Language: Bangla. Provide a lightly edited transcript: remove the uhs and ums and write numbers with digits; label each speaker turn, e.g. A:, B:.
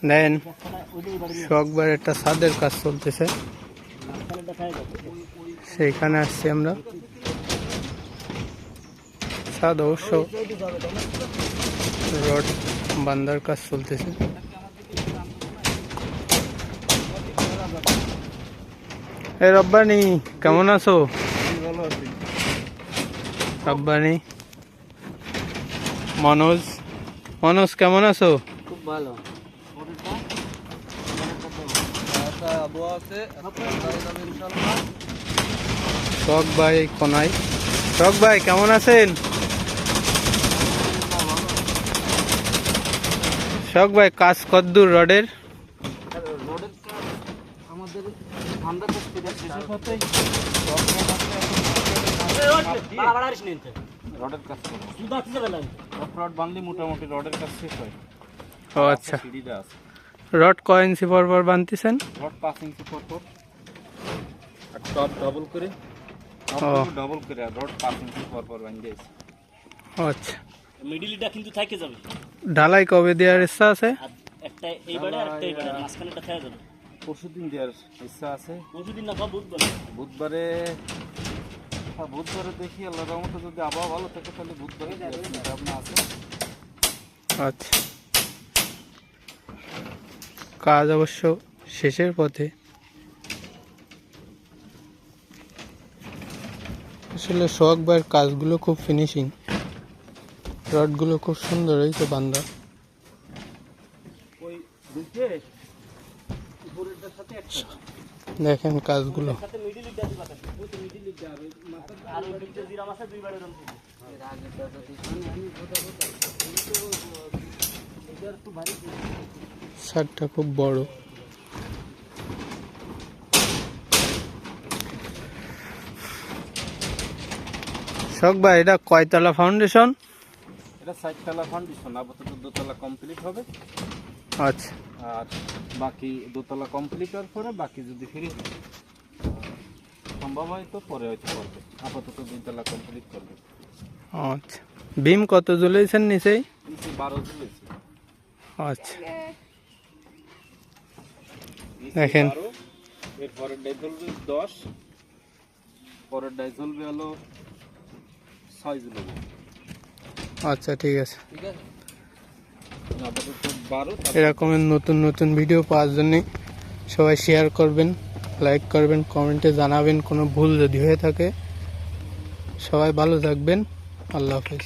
A: দেন শখ ভাইয়ের একটা ছাদের কাজ চলতেছে, সেইখানে আসছি আমরা। ছাদ অবশ্য রড বান্ধার কাজ চলতেছে। এ রব্বানি কেমন আছো? রব্বানি, মনোজ কেমন আছো?
B: খুব ভালো।
A: শখ ভাই কোনাই। শখ ভাই কেমন আছেন? শখ ভাই কাজ কতদূর রডের?
B: আমাদের রডের কাজ রড বানলে মোটামুটি রডের কাজ শেষ হয়।
A: ও আচ্ছা, রড কয় ইঞ্চি পর বানতেছেন?
B: রড 5 ইঞ্চি পর আর টপ ডাবল করে আর রড 5 ইঞ্চি পর বানিয়েছে।
A: আচ্ছা,
C: মিডলটা কিন্তু থেকে যাবে।
A: ঢালাই কবে দেওয়ার ইচ্ছা আছে?
C: একটা এইবারে আর একটা এইবারে মাঝখানেটা থেকে যাবে।
B: পরশুদিন দেওয়ার ইচ্ছা আছে।
C: পরশুদিন না বুধবারে।
B: বুধবারে দেখি আল্লাহর রহমতে যদি আবহাওয়া ভালো থাকে তাহলে বুধবারে ভাবনা আছে।
A: আচ্ছা, কাজ অবশ্য শেষের পথে। আসলে শখ ভাইয়ের কাজগুলো খুব ফিনিশিং, রডগুলো খুব সুন্দর হয়েছে বান্ধা। দেখেন কাজগুলো। ছাদটা খুব বড়। শখ ভাই এটা কয়তলা ফাউন্ডেশন?
B: এটা 4 তলা ফাউন্ডেশন, আপাতত 2 তলা কমপ্লিট হবে।
A: আচ্ছা,
B: আর বাকি 2 তলা কমপ্লিট হওয়ার পরে বাকি যদি ফ্রি সম্ভব হয় তো পরে হয়তো করবে। আপাতত 2 তলা কমপ্লিট করবে।
A: আচ্ছা, বিম কত ঝুলেছেন নিচেই?
B: 12 ঝুলেছে।
A: আচ্ছা, দেখেন
B: এর পরের ডাই ঝুলবে 10, পরের ডাই ঝুলবে হলো 6 ঝুলবে।
A: আচ্ছা ঠিক আছে।
B: আপাতত 12।
A: এরকমের নতুন নতুন ভিডিও পাওয়ার জন্য সবাই শেয়ার করবেন, লাইক করবেন, কমেন্টে জানাবেন কোনো ভুল যদি হয়ে থাকে। সবাই ভালো থাকবেন, আল্লাহ হাফেজ।